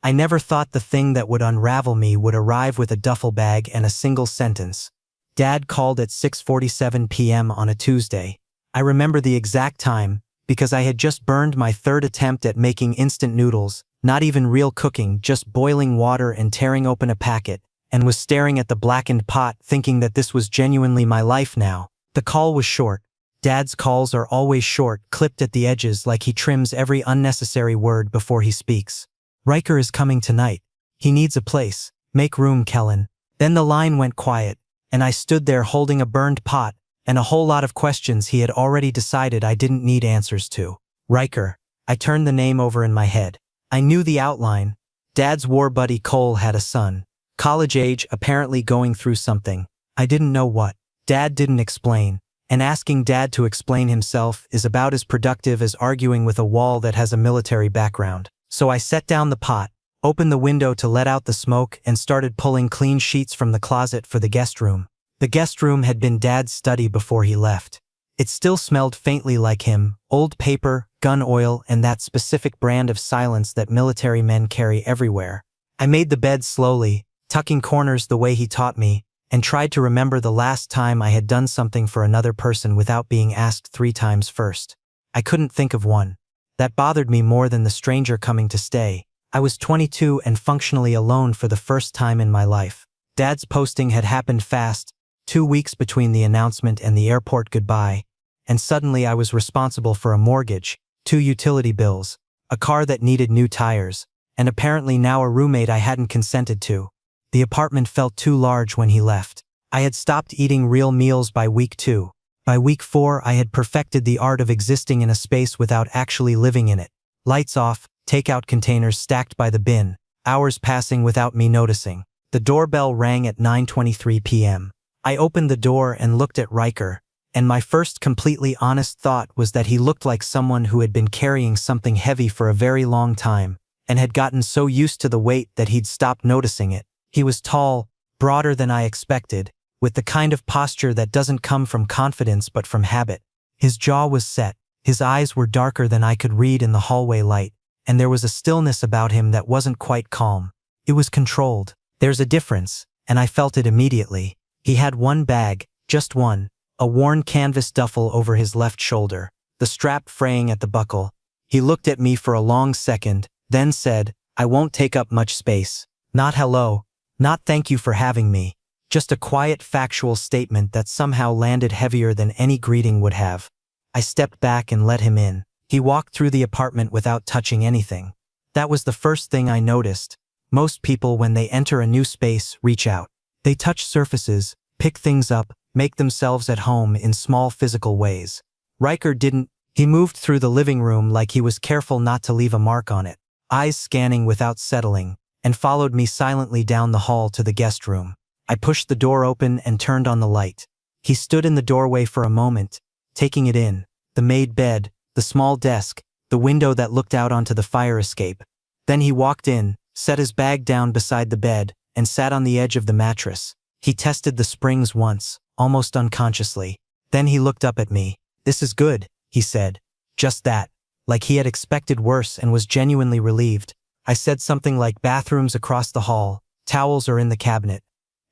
I never thought the thing that would unravel me would arrive with a duffel bag and a single sentence. Dad called at 6:47 p.m. on a Tuesday. I remember the exact time, because I had just burned my third attempt at making instant noodles, not even real cooking, just boiling water and tearing open a packet, and was staring at the blackened pot thinking that this was genuinely my life now. The call was short. Dad's calls are always short, clipped at the edges like he trims every unnecessary word before he speaks. Riker is coming tonight. He needs a place. Make room, Kellen. Then the line went quiet, and I stood there holding a burned pot and a whole lot of questions he had already decided I didn't need answers to. Riker. I turned the name over in my head. I knew the outline. Dad's war buddy Cole had a son. College age, apparently going through something. I didn't know what. Dad didn't explain. And asking Dad to explain himself is about as productive as arguing with a wall that has a military background. So I set down the pot, opened the window to let out the smoke, and started pulling clean sheets from the closet for the guest room. The guest room had been Dad's study before he left. It still smelled faintly like him, old paper, gun oil, and that specific brand of silence that military men carry everywhere. I made the bed slowly, tucking corners the way he taught me, and tried to remember the last time I had done something for another person without being asked 3 times first. I couldn't think of one. That bothered me more than the stranger coming to stay. I was 22 and functionally alone for the first time in my life. Dad's posting had happened fast, 2 weeks between the announcement and the airport goodbye, and suddenly I was responsible for a mortgage, 2 utility bills, a car that needed new tires, and apparently now a roommate I hadn't consented to. The apartment felt too large when he left. I had stopped eating real meals by week 2. By week 4, I had perfected the art of existing in a space without actually living in it. Lights off, takeout containers stacked by the bin, hours passing without me noticing. The doorbell rang at 9:23 p.m. I opened the door and looked at Riker, and my first completely honest thought was that he looked like someone who had been carrying something heavy for a very long time, and had gotten so used to the weight that he'd stopped noticing it. He was tall, broader than I expected, with the kind of posture that doesn't come from confidence but from habit. His jaw was set, his eyes were darker than I could read in the hallway light, and there was a stillness about him that wasn't quite calm. It was controlled. There's a difference, and I felt it immediately. He had one bag, just one, a worn canvas duffel over his left shoulder, the strap fraying at the buckle. He looked at me for a long second, then said, "I won't take up much space." Not hello. Not thank you for having me. Just a quiet factual statement that somehow landed heavier than any greeting would have. I stepped back and let him in. He walked through the apartment without touching anything. That was the first thing I noticed. Most people, when they enter a new space, reach out. They touch surfaces, pick things up, make themselves at home in small physical ways. Riker didn't. He moved through the living room like he was careful not to leave a mark on it, eyes scanning without settling, and followed me silently down the hall to the guest room. I pushed the door open and turned on the light. He stood in the doorway for a moment, taking it in, the made bed, the small desk, the window that looked out onto the fire escape. Then he walked in, set his bag down beside the bed, and sat on the edge of the mattress. He tested the springs once, almost unconsciously. Then he looked up at me. "This is good," he said. Just that, like he had expected worse and was genuinely relieved. I said something like bathrooms across the hall, towels are in the cabinet,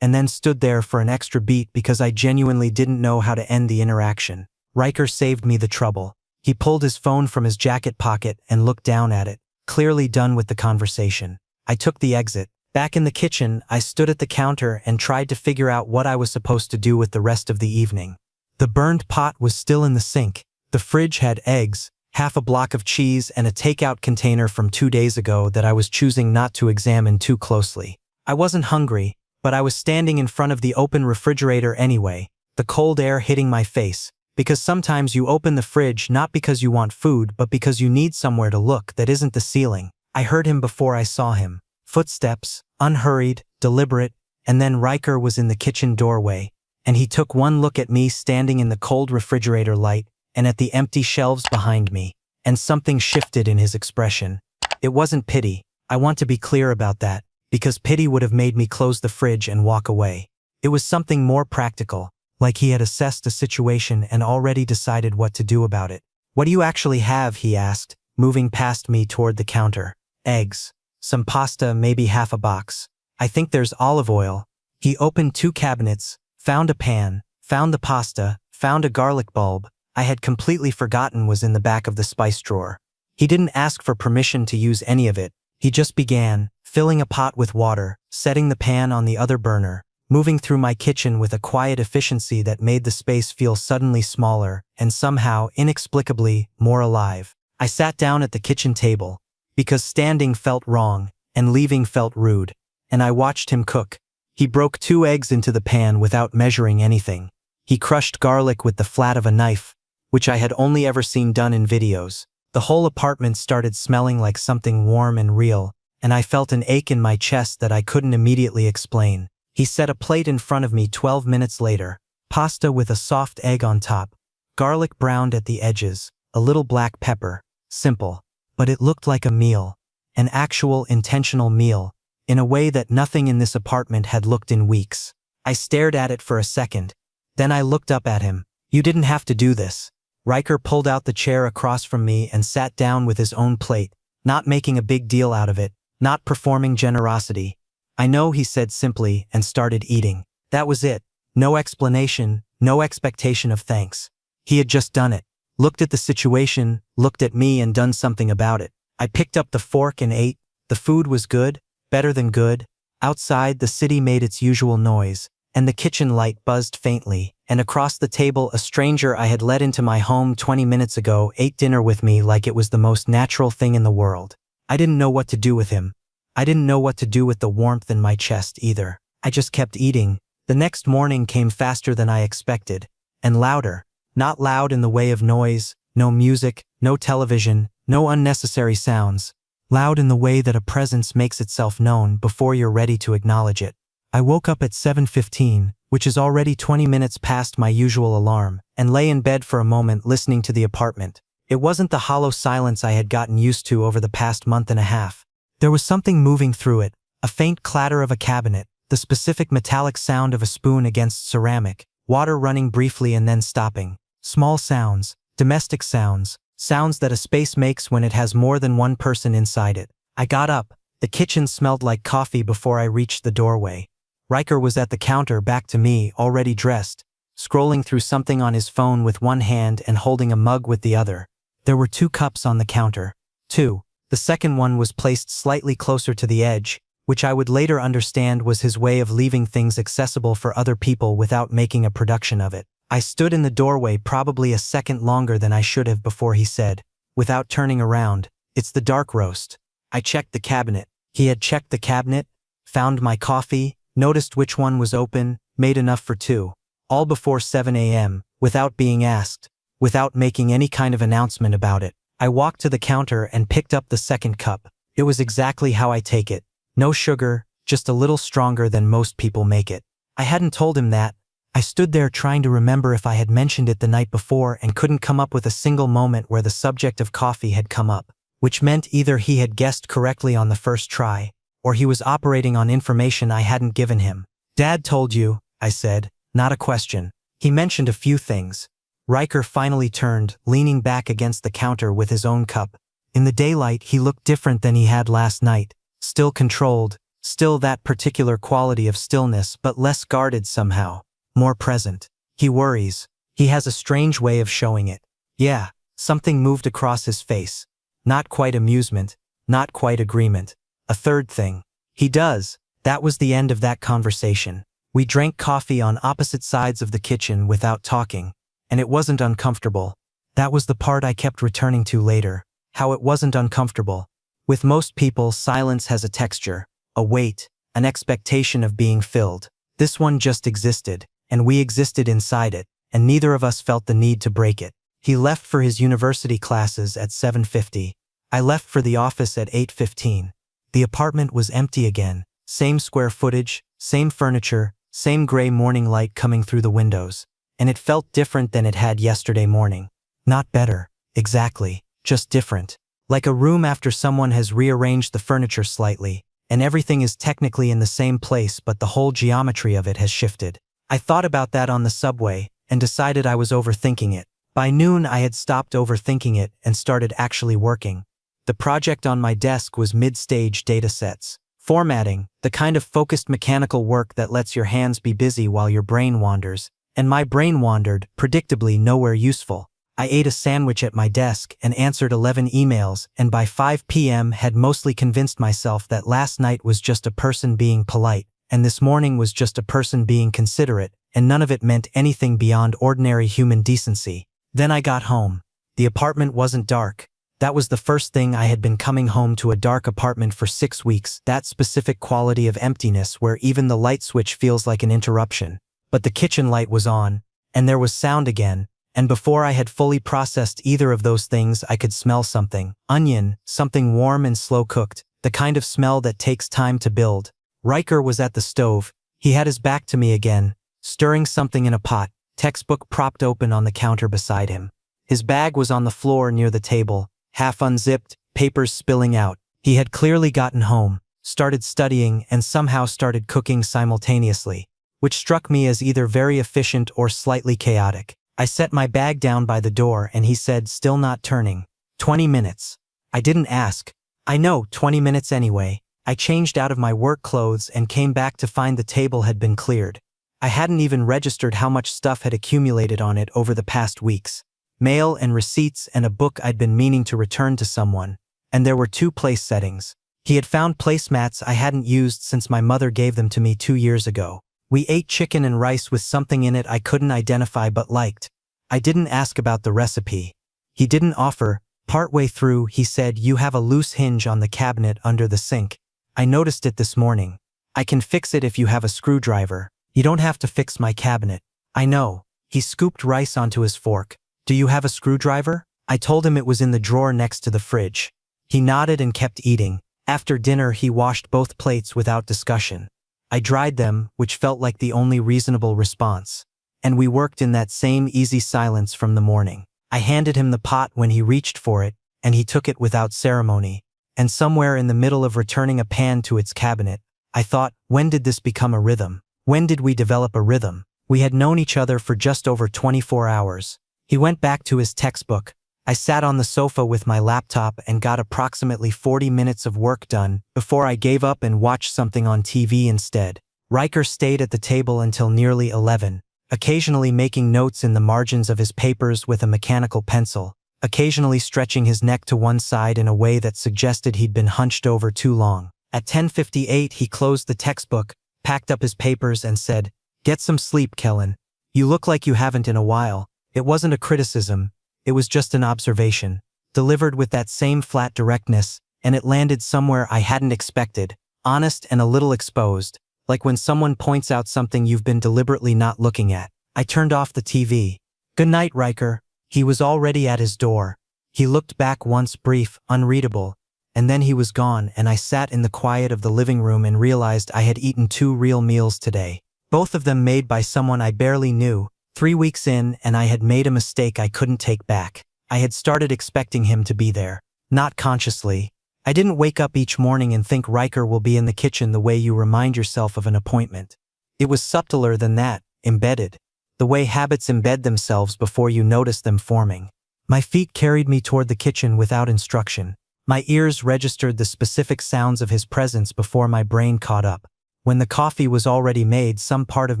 and then stood there for an extra beat because I genuinely didn't know how to end the interaction. Riker saved me the trouble. He pulled his phone from his jacket pocket and looked down at it, clearly done with the conversation. I took the exit. Back in the kitchen, I stood at the counter and tried to figure out what I was supposed to do with the rest of the evening. The burned pot was still in the sink. The fridge had eggs, half a block of cheese, and a takeout container from 2 days ago that I was choosing not to examine too closely. I wasn't hungry, but I was standing in front of the open refrigerator anyway, the cold air hitting my face, because sometimes you open the fridge not because you want food but because you need somewhere to look that isn't the ceiling. I heard him before I saw him. Footsteps, unhurried, deliberate, and then Riker was in the kitchen doorway, and he took one look at me standing in the cold refrigerator light, and at the empty shelves behind me, and something shifted in his expression. It wasn't pity. I want to be clear about that, because pity would have made me close the fridge and walk away. It was something more practical, like he had assessed the situation and already decided what to do about it. "What do you actually have?" he asked, moving past me toward the counter. "Eggs," some pasta, maybe half a box. I think there's olive oil. He opened 2 cabinets, found a pan, found the pasta, found a garlic bulb I had completely forgotten was in the back of the spice drawer. He didn't ask for permission to use any of it. He just began, filling a pot with water, setting the pan on the other burner, moving through my kitchen with a quiet efficiency that made the space feel suddenly smaller and somehow, inexplicably, more alive. I sat down at the kitchen table, because standing felt wrong and leaving felt rude, and I watched him cook. He broke 2 eggs into the pan without measuring anything. He crushed garlic with the flat of a knife, which I had only ever seen done in videos. The whole apartment started smelling like something warm and real, and I felt an ache in my chest that I couldn't immediately explain. He set a plate in front of me 12 minutes later, pasta with a soft egg on top, garlic browned at the edges, a little black pepper. Simple, but it looked like a meal, an actual intentional meal, in a way that nothing in this apartment had looked in weeks. I stared at it for a second. Then I looked up at him. "You didn't have to do this." Riker pulled out the chair across from me and sat down with his own plate, not making a big deal out of it, not performing generosity. "I know," he said simply, and started eating. That was it. No explanation, no expectation of thanks. He had just done it. Looked at the situation, looked at me, and done something about it. I picked up the fork and ate. The food was good, better than good. Outside, the city made its usual noise, and the kitchen light buzzed faintly, and across the table a stranger I had let into my home 20 minutes ago ate dinner with me like it was the most natural thing in the world. I didn't know what to do with him. I didn't know what to do with the warmth in my chest either. I just kept eating. The next morning came faster than I expected, and louder. Not loud in the way of noise, no music, no television, no unnecessary sounds. Loud in the way that a presence makes itself known before you're ready to acknowledge it. I woke up at 7:15, which is already 20 minutes past my usual alarm, and lay in bed for a moment listening to the apartment. It wasn't the hollow silence I had gotten used to over the past month and a half. There was something moving through it, a faint clatter of a cabinet, the specific metallic sound of a spoon against ceramic, water running briefly and then stopping. Small sounds, domestic sounds, sounds that a space makes when it has more than one person inside it. I got up. The kitchen smelled like coffee before I reached the doorway. Riker was at the counter, back to me, already dressed, scrolling through something on his phone with one hand and holding a mug with the other. There were 2 cups on the counter. 2. The second one was placed slightly closer to the edge, which I would later understand was his way of leaving things accessible for other people without making a production of it. I stood in the doorway probably a second longer than I should have before he said, without turning around, "It's the dark roast." I checked the cabinet. He had checked the cabinet, found my coffee, noticed which one was open, made enough for 2. All before 7 a.m., without being asked, without making any kind of announcement about it. I walked to the counter and picked up the second cup. It was exactly how I take it. No sugar, just a little stronger than most people make it. I hadn't told him that. I stood there trying to remember if I had mentioned it the night before and couldn't come up with a single moment where the subject of coffee had come up, which meant either he had guessed correctly on the first try, or he was operating on information I hadn't given him. "Dad told you," I said, not a question. He mentioned a few things. Riker finally turned, leaning back against the counter with his own cup. In the daylight, he looked different than he had last night. Still controlled, still that particular quality of stillness, but less guarded somehow. More present. He worries. He has a strange way of showing it. Yeah, something moved across his face. Not quite amusement, not quite agreement. A third thing. He does. That was the end of that conversation. We drank coffee on opposite sides of the kitchen without talking, and it wasn't uncomfortable. That was the part I kept returning to later, how it wasn't uncomfortable. With most people, silence has a texture, a weight, an expectation of being filled. This one just existed, and we existed inside it, and neither of us felt the need to break it. He left for his university classes at 7:50. I left for the office at 8:15. The apartment was empty again, same square footage, same furniture, same gray morning light coming through the windows, and it felt different than it had yesterday morning. Not better, exactly, just different. Like a room after someone has rearranged the furniture slightly, and everything is technically in the same place but the whole geometry of it has shifted. I thought about that on the subway, and decided I was overthinking it. By noon I had stopped overthinking it and started actually working. The project on my desk was mid-stage datasets. Formatting, the kind of focused mechanical work that lets your hands be busy while your brain wanders. And my brain wandered, predictably nowhere useful. I ate a sandwich at my desk and answered 11 emails, and by 5 p.m. had mostly convinced myself that last night was just a person being polite, and this morning was just a person being considerate, and none of it meant anything beyond ordinary human decency. Then I got home. The apartment wasn't dark. That was the first thing. I had been coming home to a dark apartment for 6 weeks, that specific quality of emptiness where even the light switch feels like an interruption. But the kitchen light was on, and there was sound again, and before I had fully processed either of those things I could smell something. Onion, something warm and slow cooked, the kind of smell that takes time to build. Riker was at the stove. He had his back to me again, stirring something in a pot, textbook propped open on the counter beside him. His bag was on the floor near the table, half unzipped, papers spilling out. He had clearly gotten home, started studying, and somehow started cooking simultaneously, which struck me as either very efficient or slightly chaotic. I set my bag down by the door and he said, still not turning, 20 minutes. I didn't ask. I know, 20 minutes anyway. I changed out of my work clothes and came back to find the table had been cleared. I hadn't even registered how much stuff had accumulated on it over the past weeks. Mail and receipts and a book I'd been meaning to return to someone. And there were 2 place settings. He had found placemats I hadn't used since my mother gave them to me 2 years ago. We ate chicken and rice with something in it I couldn't identify but liked. I didn't ask about the recipe. He didn't offer. Partway through, he said, you have a loose hinge on the cabinet under the sink. I noticed it this morning. I can fix it if you have a screwdriver. You don't have to fix my cabinet. I know. He scooped rice onto his fork. Do you have a screwdriver? I told him it was in the drawer next to the fridge. He nodded and kept eating. After dinner, he washed both plates without discussion. I dried them, which felt like the only reasonable response. And we worked in that same easy silence from the morning. I handed him the pot when he reached for it, and he took it without ceremony. And somewhere in the middle of returning a pan to its cabinet, I thought, when did this become a rhythm? When did we develop a rhythm? We had known each other for just over 24 hours. He went back to his textbook. I sat on the sofa with my laptop and got approximately 40 minutes of work done before I gave up and watched something on TV instead. Riker stayed at the table until nearly 11, occasionally making notes in the margins of his papers with a mechanical pencil, occasionally stretching his neck to one side in a way that suggested he'd been hunched over too long. At 10:58, he closed the textbook, packed up his papers, and said, "Get some sleep, Kellen. You look like you haven't in a while." It wasn't a criticism, it was just an observation, delivered with that same flat directness, and it landed somewhere I hadn't expected, honest and a little exposed, like when someone points out something you've been deliberately not looking at. I turned off the TV. "Good night, Riker." He was already at his door. He looked back once, brief, unreadable, and then he was gone, and I sat in the quiet of the living room and realized I had eaten 2 real meals today, both of them made by someone I barely knew. 3 weeks in, and I had made a mistake I couldn't take back. I had started expecting him to be there. Not consciously. I didn't wake up each morning and think Riker will be in the kitchen the way you remind yourself of an appointment. It was subtler than that, embedded. The way habits embed themselves before you notice them forming. My feet carried me toward the kitchen without instruction. My ears registered the specific sounds of his presence before my brain caught up. When the coffee was already made, some part of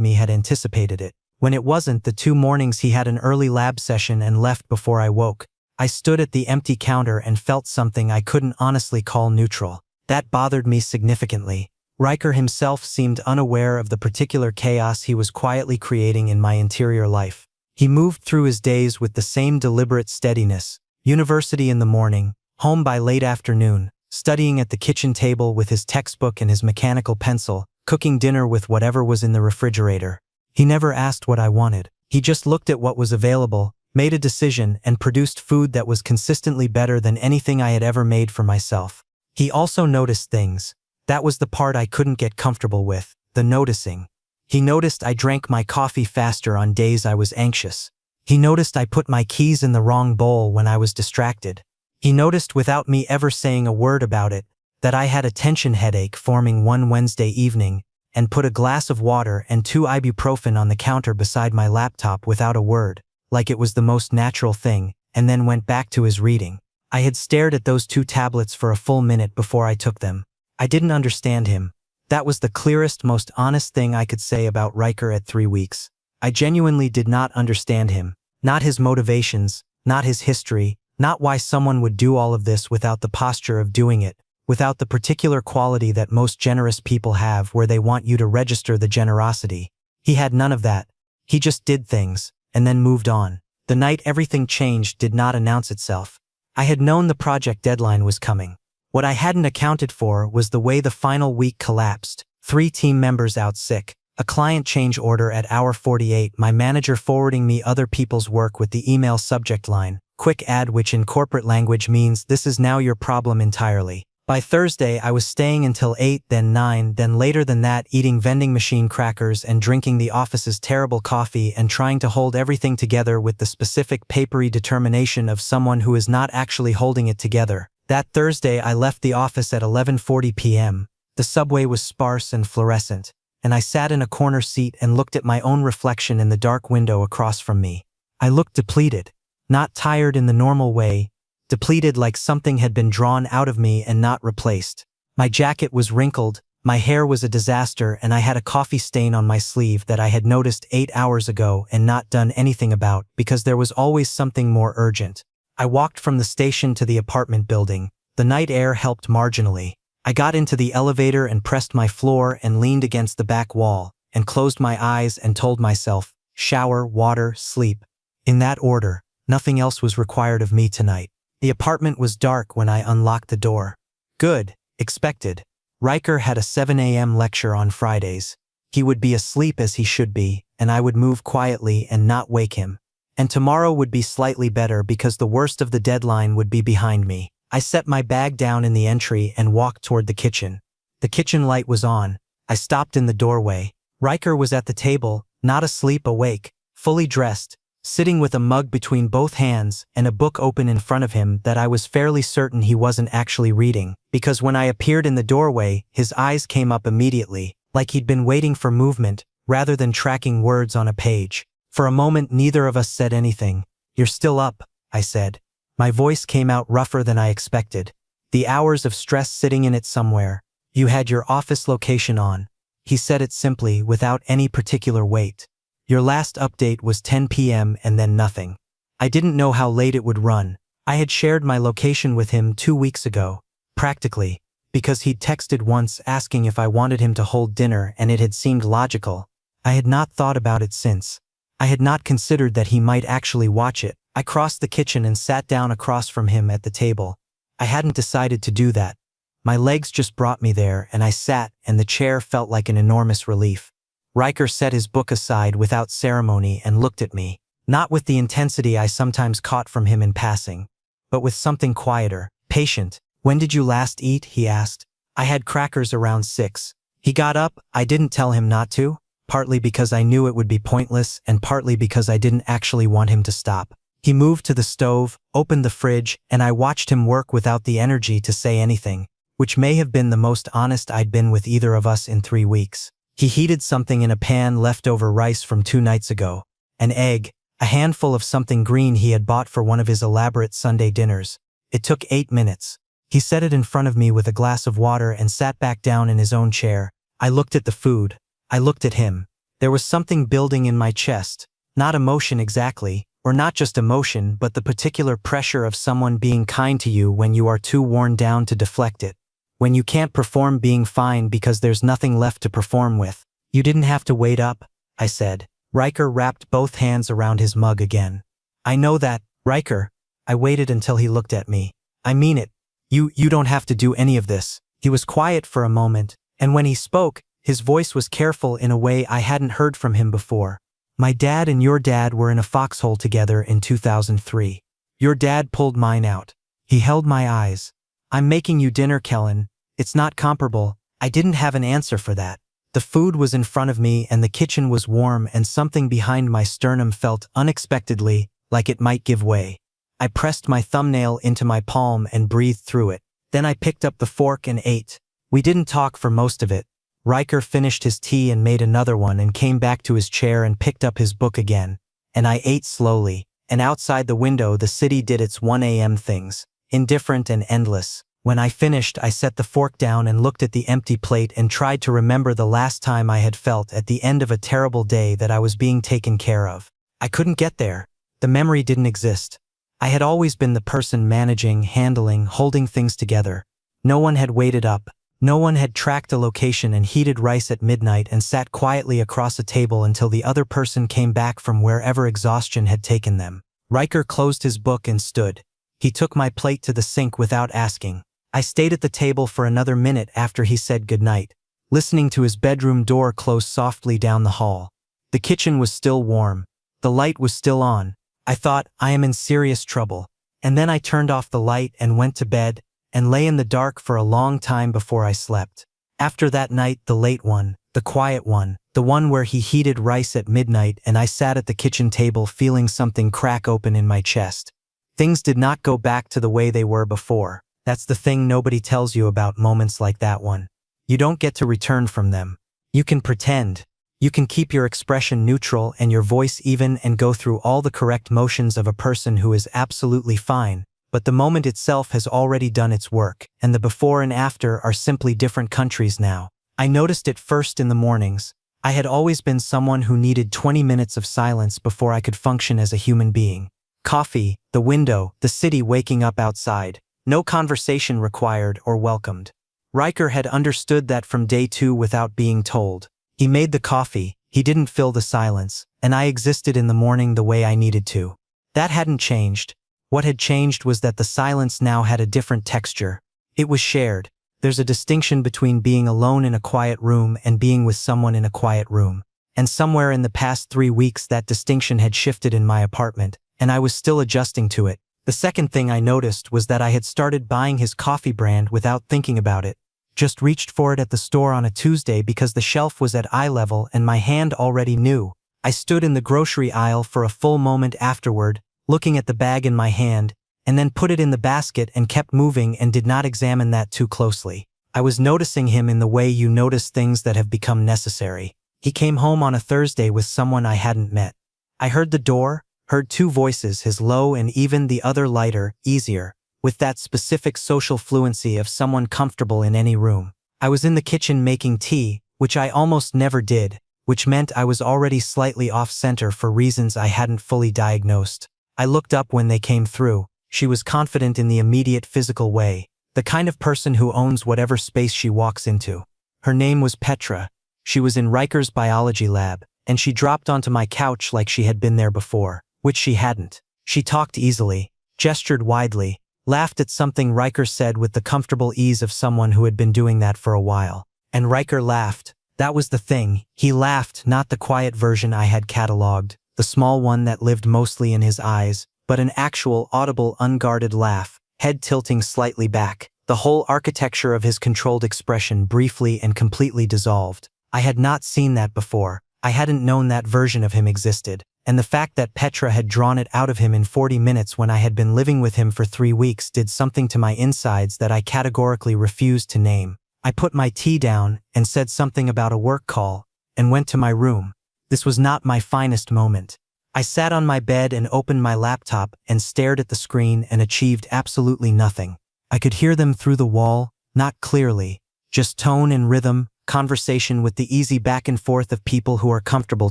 me had anticipated it. When it wasn't, the 2 mornings he had an early lab session and left before I woke. I stood at the empty counter and felt something I couldn't honestly call neutral. That bothered me significantly. Riker himself seemed unaware of the particular chaos he was quietly creating in my interior life. He moved through his days with the same deliberate steadiness. University in the morning, home by late afternoon, studying at the kitchen table with his textbook and his mechanical pencil, cooking dinner with whatever was in the refrigerator. He never asked what I wanted. He just looked at what was available, made a decision, and produced food that was consistently better than anything I had ever made for myself. He also noticed things. That was the part I couldn't get comfortable with, the noticing. He noticed I drank my coffee faster on days I was anxious. He noticed I put my keys in the wrong bowl when I was distracted. He noticed, without me ever saying a word about it, that I had a tension headache forming one Wednesday evening, and put a glass of water and 2 ibuprofen on the counter beside my laptop without a word, like it was the most natural thing, and then went back to his reading. I had stared at those 2 tablets for a full minute before I took them. I didn't understand him. That was the clearest, most honest thing I could say about Riker at 3 weeks. I genuinely did not understand him. Not his motivations, not his history, not why someone would do all of this without the posture of doing it, without the particular quality that most generous people have where they want you to register the generosity. He had none of that. He just did things, and then moved on. The night everything changed did not announce itself. I had known the project deadline was coming. What I hadn't accounted for was the way the final week collapsed. 3 team members out sick, a client change order at hour 48, my manager forwarding me other people's work with the email subject line, quick ad, which in corporate language means this is now your problem entirely. By Thursday, I was staying until 8, then 9, then later than that eating vending machine crackers and drinking the office's terrible coffee and trying to hold everything together with the specific papery determination of someone who is not actually holding it together. That Thursday, I left the office at 11:40 p.m. The subway was sparse and fluorescent, and I sat in a corner seat and looked at my own reflection in the dark window across from me. I looked depleted, not tired in the normal way, depleted like something had been drawn out of me and not replaced. My jacket was wrinkled, my hair was a disaster, and I had a coffee stain on my sleeve that I had noticed 8 hours ago and not done anything about because there was always something more urgent. I walked from the station to the apartment building. The night air helped marginally. I got into the elevator and pressed my floor and leaned against the back wall and closed my eyes and told myself, shower, water, sleep. In that order, nothing else was required of me tonight. The apartment was dark when I unlocked the door. Good, expected. Riker had a 7 a.m. lecture on Fridays. He would be asleep as he should be, and I would move quietly and not wake him. And tomorrow would be slightly better because the worst of the deadline would be behind me. I set my bag down in the entry and walked toward the kitchen. The kitchen light was on. I stopped in the doorway. Riker was at the table, not asleep, awake, fully dressed, sitting with a mug between both hands and a book open in front of him that I was fairly certain he wasn't actually reading, because when I appeared in the doorway, his eyes came up immediately, like he'd been waiting for movement, rather than tracking words on a page. For a moment, neither of us said anything. "You're still up," I said. My voice came out rougher than I expected. The hours of stress sitting in it somewhere. "You had your office location on." He said it simply, without any particular weight. "Your last update was 10 p.m. and then nothing." I didn't know how late it would run. I had shared my location with him 2 weeks ago, practically, because he'd texted once asking if I wanted him to hold dinner, and it had seemed logical. I had not thought about it since. I had not considered that he might actually watch it. I crossed the kitchen and sat down across from him at the table. I hadn't decided to do that. My legs just brought me there, and I sat, and the chair felt like an enormous relief. Riker set his book aside without ceremony and looked at me, not with the intensity I sometimes caught from him in passing, but with something quieter, patient. "When did you last eat?" he asked. "I had crackers around 6. He got up. I didn't tell him not to, partly because I knew it would be pointless and partly because I didn't actually want him to stop. He moved to the stove, opened the fridge, and I watched him work without the energy to say anything, which may have been the most honest I'd been with either of us in 3 weeks. He heated something in a pan, leftover rice from 2 nights ago, an egg, a handful of something green he had bought for one of his elaborate Sunday dinners. It took 8 minutes. He set it in front of me with a glass of water and sat back down in his own chair. I looked at the food. I looked at him. There was something building in my chest, not emotion exactly, or not just emotion, but the particular pressure of someone being kind to you when you are too worn down to deflect it. When you can't perform being fine because there's nothing left to perform with. "You didn't have to wait up," I said. Riker wrapped both hands around his mug again. "I know that, Riker." I waited until he looked at me. "I mean it. You don't have to do any of this." He was quiet for a moment, and when he spoke, his voice was careful in a way I hadn't heard from him before. "My dad and your dad were in a foxhole together in 2003. Your dad pulled mine out." He held my eyes. "I'm making you dinner, Kellen. It's not comparable." I didn't have an answer for that. The food was in front of me and the kitchen was warm, and something behind my sternum felt unexpectedly like it might give way. I pressed my thumbnail into my palm and breathed through it. Then I picked up the fork and ate. We didn't talk for most of it. Riker finished his tea and made another one and came back to his chair and picked up his book again. And I ate slowly, and outside the window the city did its 1 a.m. things. indifferent and endless. When I finished, I set the fork down and looked at the empty plate and tried to remember the last time I had felt at the end of a terrible day that I was being taken care of. I couldn't get there. The memory didn't exist. I had always been the person managing, handling, holding things together. No one had waited up. No one had tracked a location and heated rice at midnight and sat quietly across a table until the other person came back from wherever exhaustion had taken them. Riker closed his book and stood. He took my plate to the sink without asking. I stayed at the table for another minute after he said goodnight, listening to his bedroom door close softly down the hall. The kitchen was still warm. The light was still on. I thought, I am in serious trouble. And then I turned off the light and went to bed, and lay in the dark for a long time before I slept. After that night, the late one, the quiet one, the one where he heated rice at midnight and I sat at the kitchen table feeling something crack open in my chest. Things did not go back to the way they were before. That's the thing nobody tells you about moments like that one. You don't get to return from them. You can pretend. You can keep your expression neutral and your voice even and go through all the correct motions of a person who is absolutely fine, but the moment itself has already done its work, and the before and after are simply different countries now. I noticed it first in the mornings. I had always been someone who needed 20 minutes of silence before I could function as a human being. Coffee, the window, the city waking up outside. No conversation required or welcomed. Riker had understood that from day 2 without being told. He made the coffee, he didn't fill the silence, and I existed in the morning the way I needed to. That hadn't changed. What had changed was that the silence now had a different texture. It was shared. There's a distinction between being alone in a quiet room and being with someone in a quiet room. And somewhere in the past 3 weeks that distinction had shifted in my apartment, and I was still adjusting to it. The second thing I noticed was that I had started buying his coffee brand without thinking about it. Just reached for it at the store on a Tuesday because the shelf was at eye level and my hand already knew. I stood in the grocery aisle for a full moment afterward, looking at the bag in my hand, and then put it in the basket and kept moving and did not examine that too closely. I was noticing him in the way you notice things that have become necessary. He came home on a Thursday with someone I hadn't met. I heard the door, heard 2 voices, his low and even, the other lighter, easier, with that specific social fluency of someone comfortable in any room. I was in the kitchen making tea, which I almost never did, which meant I was already slightly off-center for reasons I hadn't fully diagnosed. I looked up when they came through. She was confident in the immediate physical way, the kind of person who owns whatever space she walks into. Her name was Petra. She was in Riker's biology lab, and she dropped onto my couch like she had been there before. Which she hadn't. She talked easily, gestured widely, laughed at something Riker said with the comfortable ease of someone who had been doing that for a while. And Riker laughed. That was the thing. He laughed, not the quiet version I had catalogued, the small one that lived mostly in his eyes, but an actual, audible, unguarded laugh, head tilting slightly back. The whole architecture of his controlled expression briefly and completely dissolved. I had not seen that before. I hadn't known that version of him existed. And the fact that Petra had drawn it out of him in 40 minutes when I had been living with him for 3 weeks did something to my insides that I categorically refused to name. I put my tea down and said something about a work call and went to my room. This was not my finest moment. I sat on my bed and opened my laptop and stared at the screen and achieved absolutely nothing. I could hear them through the wall, not clearly, just tone and rhythm, conversation with the easy back and forth of people who are comfortable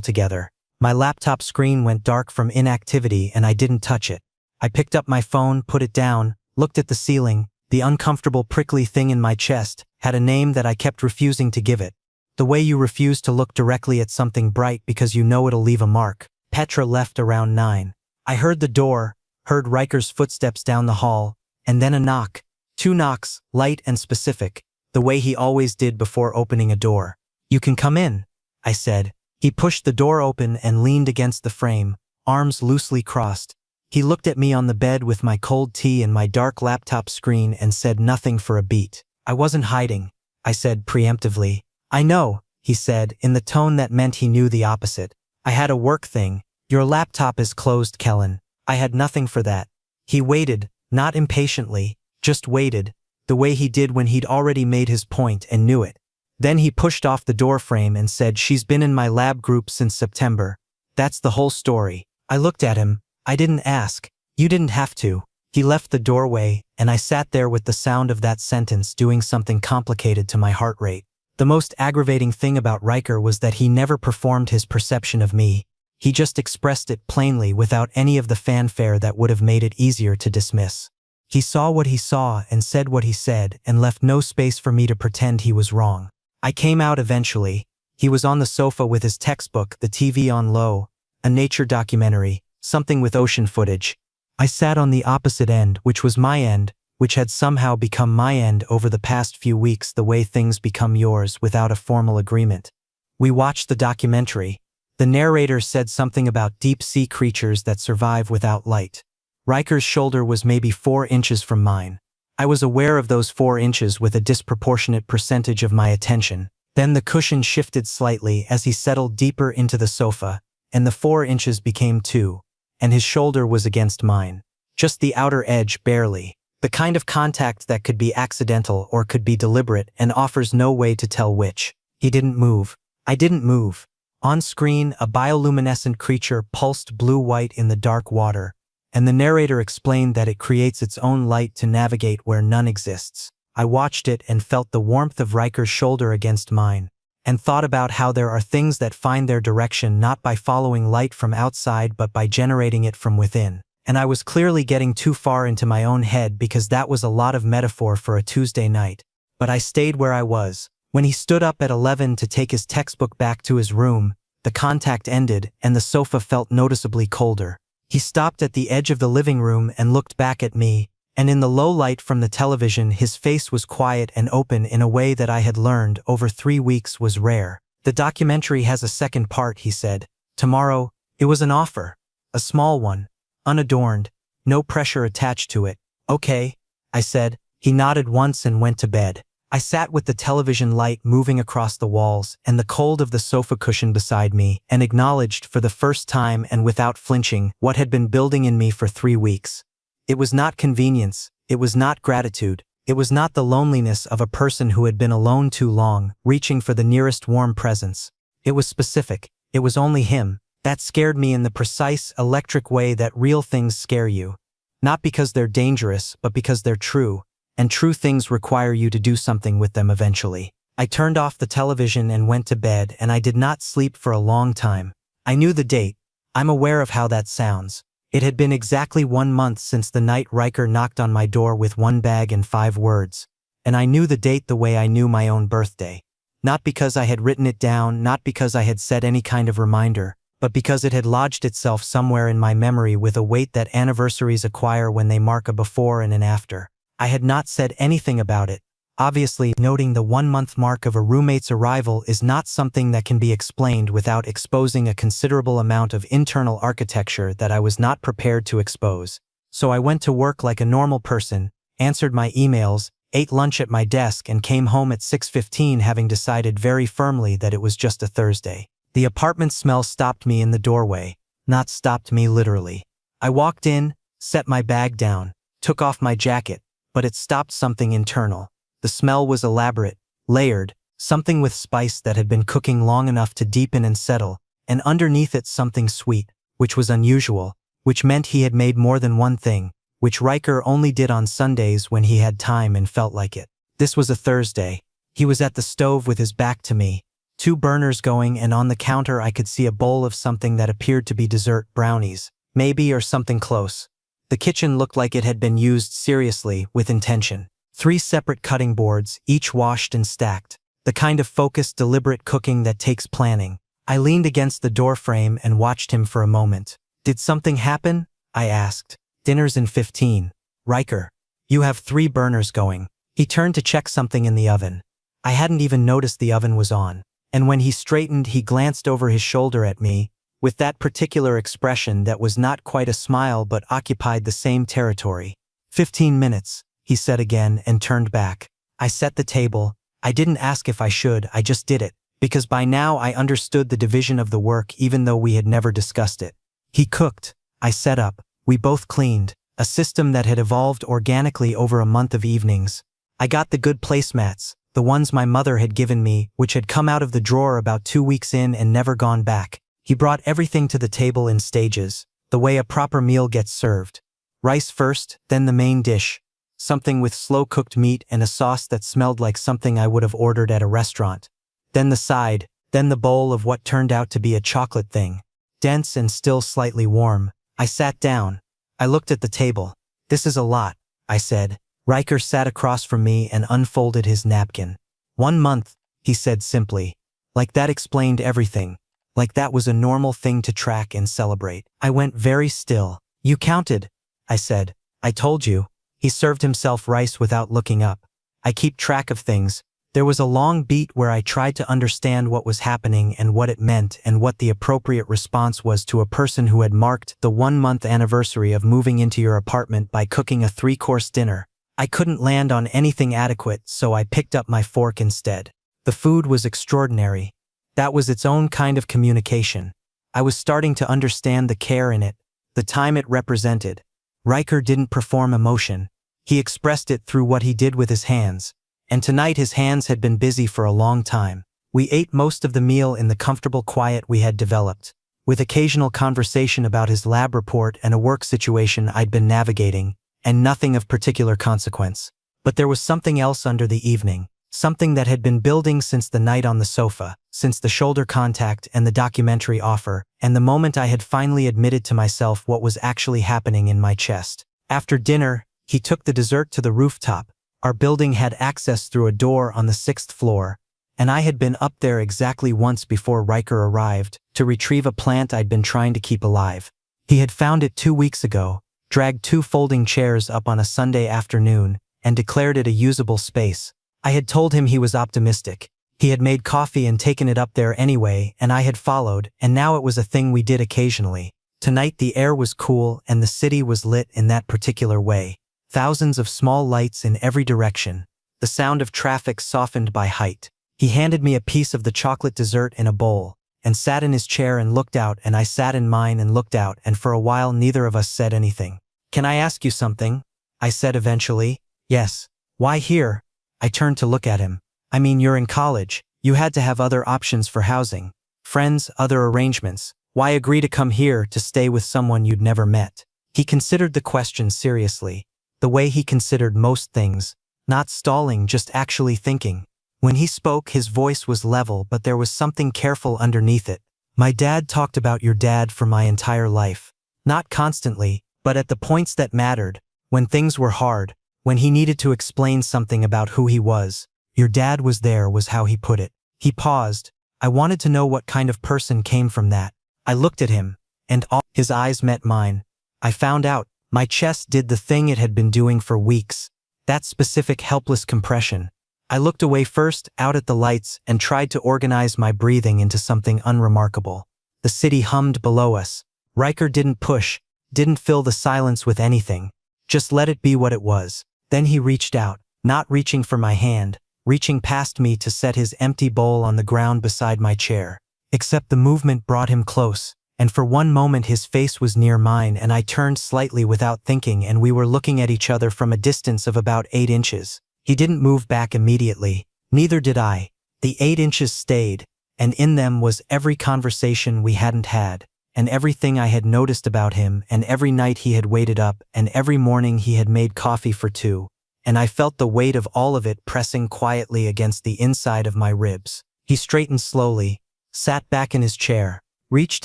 together. My laptop screen went dark from inactivity and I didn't touch it. I picked up my phone, put it down, looked at the ceiling. The uncomfortable prickly thing in my chest had a name that I kept refusing to give it. The way you refuse to look directly at something bright because you know it'll leave a mark. Petra left around 9. I heard the door, heard Riker's footsteps down the hall, and then a knock. 2 knocks, light and specific, the way he always did before opening a door. "You can come in," I said. He pushed the door open and leaned against the frame, arms loosely crossed. He looked at me on the bed with my cold tea and my dark laptop screen and said nothing for a beat. "I wasn't hiding," I said preemptively. "I know," he said, in the tone that meant he knew the opposite. "I had a work thing. Your laptop is closed, Kellen." I had nothing for that. He waited, not impatiently, just waited, the way he did when he'd already made his point and knew it. Then he pushed off the doorframe and said, "She's been in my lab group since September. That's the whole story." I looked at him. "I didn't ask. You didn't have to. He left the doorway, and I sat there with the sound of that sentence doing something complicated to my heart rate. The most aggravating thing about Riker was that he never performed his perception of me. He just expressed it plainly without any of the fanfare that would have made it easier to dismiss. He saw what he saw and said what he said and left no space for me to pretend he was wrong. I came out eventually. He was on the sofa with his textbook, the TV on low, a nature documentary, something with ocean footage. I sat on the opposite end, which was my end, which had somehow become my end over the past few weeks, the way things become yours without a formal agreement. We watched the documentary. The narrator said something about deep-sea creatures that survive without light. Riker's shoulder was maybe 4 inches from mine. I was aware of those 4 inches with a disproportionate percentage of my attention. Then the cushion shifted slightly as he settled deeper into the sofa, and the 4 inches became 2, and his shoulder was against mine. Just the outer edge, barely. The kind of contact that could be accidental or could be deliberate and offers no way to tell which. He didn't move. I didn't move. On screen, a bioluminescent creature pulsed blue-white in the dark water, and the narrator explained that it creates its own light to navigate where none exists. I watched it and felt the warmth of Riker's shoulder against mine, and thought about how there are things that find their direction not by following light from outside but by generating it from within. And I was clearly getting too far into my own head because that was a lot of metaphor for a Tuesday night. But I stayed where I was. When he stood up at 11 to take his textbook back to his room, the contact ended and the sofa felt noticeably colder. He stopped at the edge of the living room and looked back at me, and in the low light from the television his face was quiet and open in a way that I had learned over 3 weeks was rare. The documentary has a second part, he said. Tomorrow. It was an offer. A small one. Unadorned. No pressure attached to it. Okay, I said. He nodded once and went to bed. I sat with the television light moving across the walls and the cold of the sofa cushion beside me and acknowledged for the first time and without flinching what had been building in me for 3 weeks. It was not convenience. It was not gratitude. It was not the loneliness of a person who had been alone too long, reaching for the nearest warm presence. It was specific. It was only him. That scared me in the precise, electric way that real things scare you. Not because they're dangerous, but because they're true. And true things require you to do something with them eventually. I turned off the television and went to bed, and I did not sleep for a long time. I knew the date. I'm aware of how that sounds. It had been exactly 1 month since the night Riker knocked on my door with 1 bag and 5 words. And I knew the date the way I knew my own birthday. Not because I had written it down, not because I had set any kind of reminder, but because it had lodged itself somewhere in my memory with a weight that anniversaries acquire when they mark a before and an after. I had not said anything about it. Obviously, noting the 1-month mark of a roommate's arrival is not something that can be explained without exposing a considerable amount of internal architecture that I was not prepared to expose. So I went to work like a normal person, answered my emails, ate lunch at my desk and came home at 6:15 having decided very firmly that it was just a Thursday. The apartment smell stopped me in the doorway. Not stopped me literally. I walked in, set my bag down, took off my jacket, but it stopped something internal. The smell was elaborate, layered, something with spice that had been cooking long enough to deepen and settle, and underneath it something sweet, which was unusual, which meant he had made more than one thing, which Riker only did on Sundays when he had time and felt like it. This was a Thursday. He was at the stove with his back to me, 2 burners going, and on the counter I could see a bowl of something that appeared to be dessert, brownies, maybe, or something close. The kitchen looked like it had been used seriously, with intention. 3 separate cutting boards, each washed and stacked. The kind of focused, deliberate cooking that takes planning. I leaned against the doorframe and watched him for a moment. Did something happen? I asked. Dinner's in 15. Riker. You have 3 burners going. He turned to check something in the oven. I hadn't even noticed the oven was on. And when he straightened, he glanced over his shoulder at me, with that particular expression that was not quite a smile but occupied the same territory. 15 minutes, he said again and turned back. I set the table. I didn't ask if I should, I just did it, because by now I understood the division of the work even though we had never discussed it. He cooked. I set up. We both cleaned, a system that had evolved organically over a month of evenings. I got the good placemats, the ones my mother had given me, which had come out of the drawer about 2 weeks in and never gone back. He brought everything to the table in stages, the way a proper meal gets served. Rice first, then the main dish. Something with slow-cooked meat and a sauce that smelled like something I would have ordered at a restaurant. Then the side, then the bowl of what turned out to be a chocolate thing. Dense and still slightly warm. I sat down. I looked at the table. "This is a lot," I said. Riker sat across from me and unfolded his napkin. "1 month," he said simply. Like that explained everything. Like that was a normal thing to track and celebrate. I went very still. "You counted," I said. "I told you." He served himself rice without looking up. "I keep track of things." There was a long beat where I tried to understand what was happening and what it meant and what the appropriate response was to a person who had marked the 1-month anniversary of moving into your apartment by cooking a 3-course dinner. I couldn't land on anything adequate, so I picked up my fork instead. The food was extraordinary. That was its own kind of communication. I was starting to understand the care in it, the time it represented. Riker didn't perform emotion. He expressed it through what he did with his hands. And tonight his hands had been busy for a long time. We ate most of the meal in the comfortable quiet we had developed, with occasional conversation about his lab report and a work situation I'd been navigating, and nothing of particular consequence. But there was something else under the evening, something that had been building since the night on the sofa, since the shoulder contact and the documentary offer, and the moment I had finally admitted to myself what was actually happening in my chest. After dinner, he took the dessert to the rooftop. Our building had access through a door on the 6th floor, and I had been up there exactly once before Riker arrived to retrieve a plant I'd been trying to keep alive. He had found it 2 weeks ago, dragged 2 folding chairs up on a Sunday afternoon, and declared it a usable space. I had told him he was optimistic. He had made coffee and taken it up there anyway, and I had followed, and now it was a thing we did occasionally. Tonight the air was cool and the city was lit in that particular way. Thousands of small lights in every direction. The sound of traffic softened by height. He handed me a piece of the chocolate dessert in a bowl, and sat in his chair and looked out, and I sat in mine and looked out, and for a while neither of us said anything. "Can I ask you something?" I said eventually. "Yes." "Why here?" I turned to look at him. "I mean, you're in college. You had to have other options for housing. Friends, other arrangements. Why agree to come here to stay with someone you'd never met?" He considered the question seriously. The way he considered most things, not stalling, just actually thinking. When he spoke, his voice was level, but there was something careful underneath it. "My dad talked about your dad for my entire life. Not constantly, but at the points that mattered, when things were hard, when he needed to explain something about who he was. Your dad was there," was how he put it. He paused. I wanted to know what kind of person came from that. I looked at him, and all his eyes met mine. I found out. My chest did the thing it had been doing for weeks. That specific helpless compression. I looked away first, out at the lights, and tried to organize my breathing into something unremarkable. The city hummed below us. Riker didn't push, didn't fill the silence with anything. Just let it be what it was. Then he reached out, not reaching for my hand, reaching past me to set his empty bowl on the ground beside my chair. Except the movement brought him close. And for one moment his face was near mine, and I turned slightly without thinking, and we were looking at each other from a distance of about 8 inches. He didn't move back immediately. Neither did I. The 8 inches stayed, and in them was every conversation we hadn't had, and everything I had noticed about him, and every night he had waited up, and every morning he had made coffee for 2, and I felt the weight of all of it pressing quietly against the inside of my ribs. He straightened slowly, sat back in his chair, reached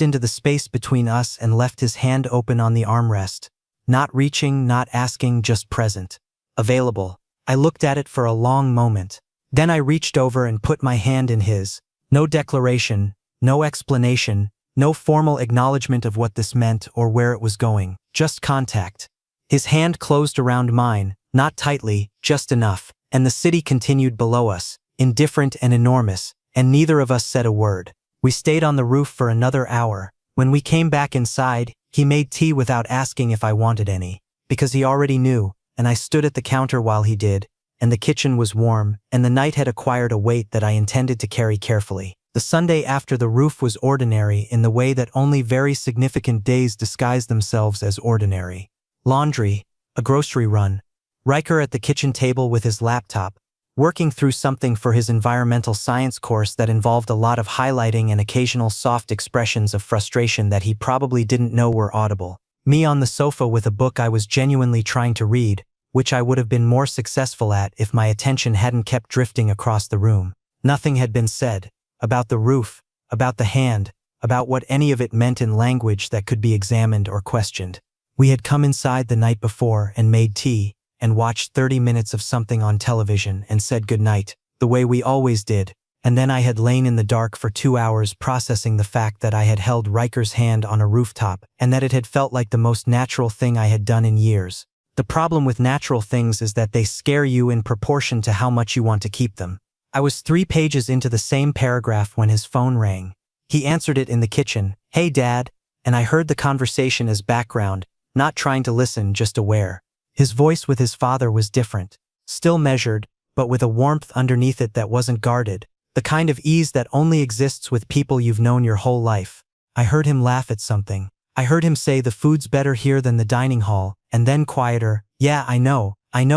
into the space between us and left his hand open on the armrest. Not reaching, not asking, just present. Available. I looked at it for a long moment. Then I reached over and put my hand in his. No declaration, no explanation, no formal acknowledgement of what this meant or where it was going. Just contact. His hand closed around mine, not tightly, just enough, and the city continued below us, indifferent and enormous, and neither of us said a word. We stayed on the roof for another hour. When we came back inside, he made tea without asking if I wanted any, because he already knew, and I stood at the counter while he did, and the kitchen was warm, and the night had acquired a weight that I intended to carry carefully. The Sunday after the roof was ordinary in the way that only very significant days disguise themselves as ordinary. Laundry, a grocery run, Riker at the kitchen table with his laptop, working through something for his environmental science course that involved a lot of highlighting and occasional soft expressions of frustration that he probably didn't know were audible. Me on the sofa with a book I was genuinely trying to read, which I would have been more successful at if my attention hadn't kept drifting across the room. Nothing had been said about the roof, about the hand, about what any of it meant in language that could be examined or questioned. We had come inside the night before and made tea, and watched 30 minutes of something on television and said goodnight, the way we always did, and then I had lain in the dark for 2 hours processing the fact that I had held Riker's hand on a rooftop and that it had felt like the most natural thing I had done in years. The problem with natural things is that they scare you in proportion to how much you want to keep them. I was 3 pages into the same paragraph when his phone rang. He answered it in the kitchen, "Hey Dad," and I heard the conversation as background, not trying to listen, just aware. His voice with his father was different, still measured, but with a warmth underneath it that wasn't guarded, the kind of ease that only exists with people you've known your whole life. I heard him laugh at something. I heard him say the food's better here than the dining hall, and then quieter, "Yeah, I know,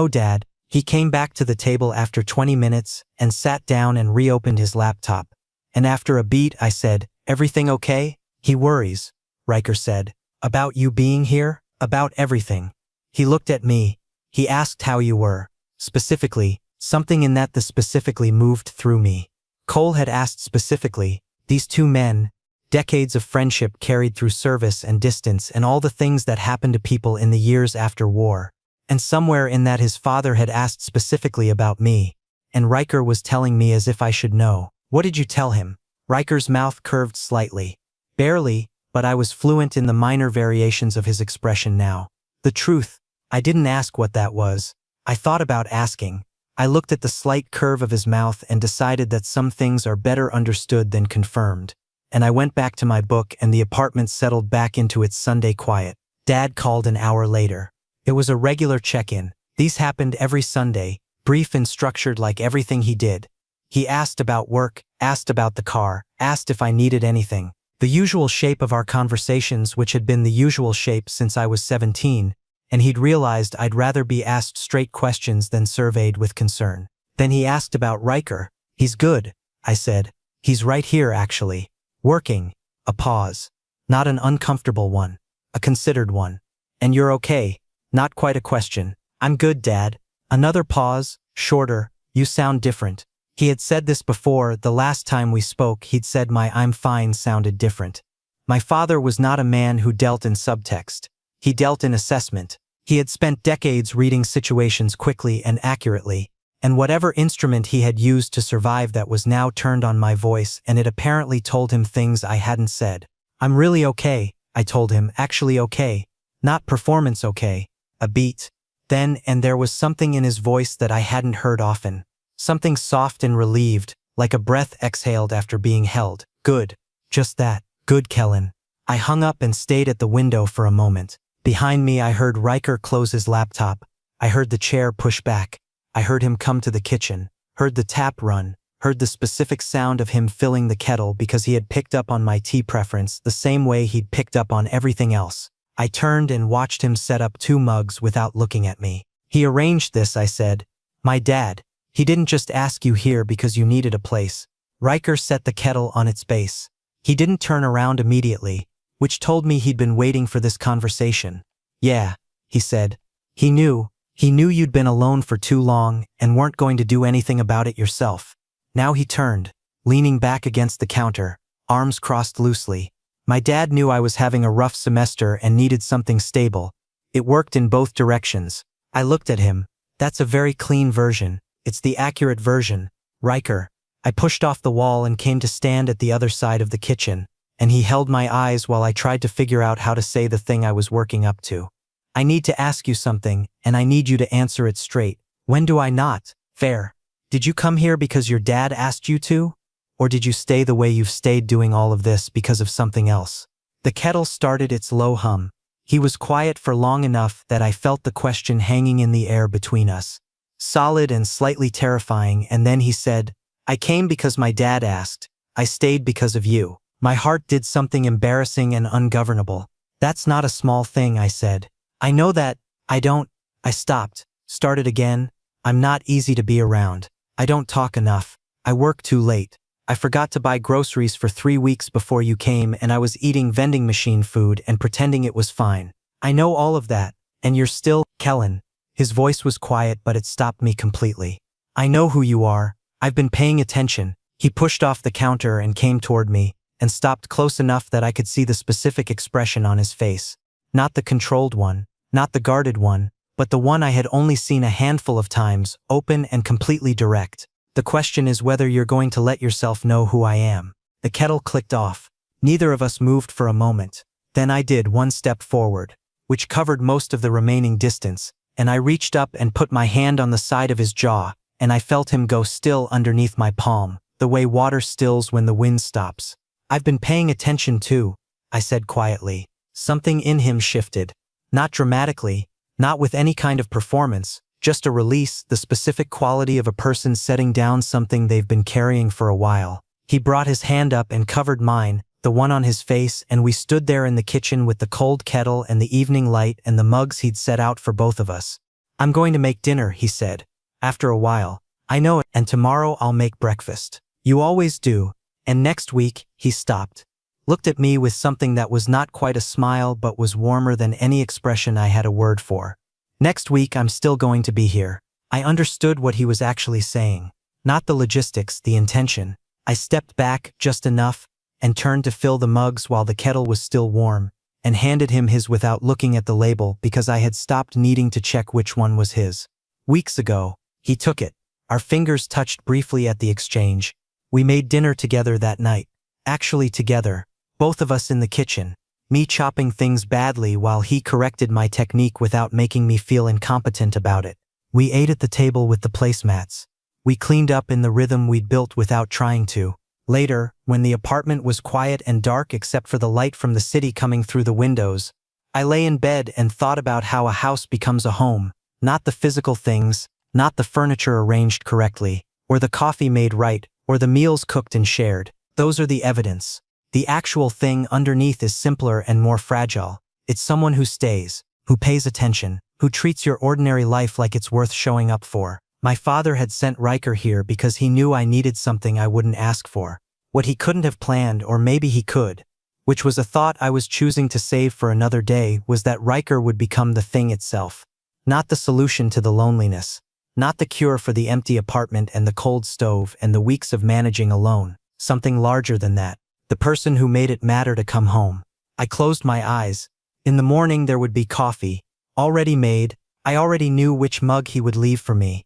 Dad." He came back to the table after 20 minutes and sat down and reopened his laptop. And after a beat I said, "Everything okay?" "He worries," Riker said. "About you being here? About everything." He looked at me. He asked how you were. Specifically, something in that the specifically moved through me. Cole had asked specifically, these two men, decades of friendship carried through service and distance and all the things that happened to people in the years after war. And somewhere in that his father had asked specifically about me. And Riker was telling me as if I should know. "What did you tell him?" Riker's mouth curved slightly. "Barely, but I was fluent in the minor variations of his expression now. The truth, I didn't ask what that was. I thought about asking. I looked at the slight curve of his mouth and decided that some things are better understood than confirmed. And I went back to my book and the apartment settled back into its Sunday quiet. Dad called an hour later. It was a regular check-in. These happened every Sunday, brief and structured like everything he did. He asked about work, asked about the car, asked if I needed anything. The usual shape of our conversations, which had been the usual shape since I was 17, and he'd realized I'd rather be asked straight questions than surveyed with concern. Then he asked about Riker. "He's good," I said. "He's right here, actually. Working." A pause. Not an uncomfortable one. A considered one. "And you're okay?" Not quite a question. "I'm good, Dad." Another pause, shorter. "You sound different." He had said this before. The last time we spoke, he'd said my "I'm fine" sounded different. My father was not a man who dealt in subtext. He dealt in assessment. He had spent decades reading situations quickly and accurately, and whatever instrument he had used to survive that was now turned on my voice, and it apparently told him things I hadn't said. "I'm really okay," I told him, "actually okay. Not performance okay." A beat. Then, and there was something in his voice that I hadn't heard often. Something soft and relieved, like a breath exhaled after being held. "Good." Just that. "Good, Kellen." I hung up and stayed at the window for a moment. Behind me I heard Riker close his laptop. I heard the chair push back. I heard him come to the kitchen. Heard the tap run. Heard the specific sound of him filling the kettle because he had picked up on my tea preference the same way he'd picked up on everything else. I turned and watched him set up 2 mugs without looking at me. "He arranged this," I said. "My dad. He didn't just ask you here because you needed a place." Riker set the kettle on its base. He didn't turn around immediately, which told me he'd been waiting for this conversation. "Yeah," he said. He knew you'd been alone for too long and weren't going to do anything about it yourself." Now he turned, leaning back against the counter, arms crossed loosely. My dad knew I was having a rough semester and needed something stable. It worked in both directions. I looked at him. "That's a very clean version. It's the accurate version, Riker." I pushed off the wall and came to stand at the other side of the kitchen, and he held my eyes while I tried to figure out how to say the thing I was working up to. "I need to ask you something, and I need you to answer it straight. When do I not? Fair. Did you come here because your dad asked you to? Or did you stay the way you've stayed doing all of this because of something else?" The kettle started its low hum. He was quiet for long enough that I felt the question hanging in the air between us. Solid and slightly terrifying, and then he said, "I came because my dad asked. I stayed because of you." My heart did something embarrassing and ungovernable. "That's not a small thing," I said. "I know that. I don't." I stopped, started again. "I'm not easy to be around. I don't talk enough. I work too late. I forgot to buy groceries for 3 weeks before you came, and I was eating vending machine food and pretending it was fine. I know all of that, and you're still, Kellen. His voice was quiet, but it stopped me completely. I know who you are. I've been paying attention. He pushed off the counter and came toward me, and stopped close enough that I could see the specific expression on his face. Not the controlled one, not the guarded one, but the one I had only seen a handful of times, open and completely direct. The question is whether you're going to let yourself know who I am. The kettle clicked off. Neither of us moved for a moment. Then I did one step forward, which covered most of the remaining distance, and I reached up and put my hand on the side of his jaw, and I felt him go still underneath my palm, the way water stills when the wind stops. I've been paying attention too, I said quietly. Something in him shifted. Not dramatically, not with any kind of performance, just a release, the specific quality of a person setting down something they've been carrying for a while. He brought his hand up and covered mine, the one on his face, and we stood there in the kitchen with the cold kettle and the evening light and the mugs he'd set out for both of us. I'm going to make dinner, he said. After a while. I know it, and tomorrow I'll make breakfast. You always do. And next week, he stopped. Looked at me with something that was not quite a smile but was warmer than any expression I had a word for. Next week I'm still going to be here. I understood what he was actually saying. Not the logistics, the intention. I stepped back just enough and turned to fill the mugs while the kettle was still warm, and handed him his without looking at the label because I had stopped needing to check which one was his. Weeks ago, he took it. Our fingers touched briefly at the exchange. We made dinner together that night. Actually together, both of us in the kitchen, me chopping things badly while he corrected my technique without making me feel incompetent about it. We ate at the table with the placemats. We cleaned up in the rhythm we'd built without trying to. Later, when the apartment was quiet and dark except for the light from the city coming through the windows, I lay in bed and thought about how a house becomes a home, not the physical things, not the furniture arranged correctly, or the coffee made right, or the meals cooked and shared. Those are the evidence. The actual thing underneath is simpler and more fragile. It's someone who stays, who pays attention, who treats your ordinary life like it's worth showing up for. My father had sent Riker here because he knew I needed something I wouldn't ask for. What he couldn't have planned, or maybe he could, which was a thought I was choosing to save for another day, was that Riker would become the thing itself. Not the solution to the loneliness. Not the cure for the empty apartment and the cold stove and the weeks of managing alone. Something larger than that. The person who made it matter to come home. I closed my eyes. In the morning there would be coffee, already made. I already knew which mug he would leave for me.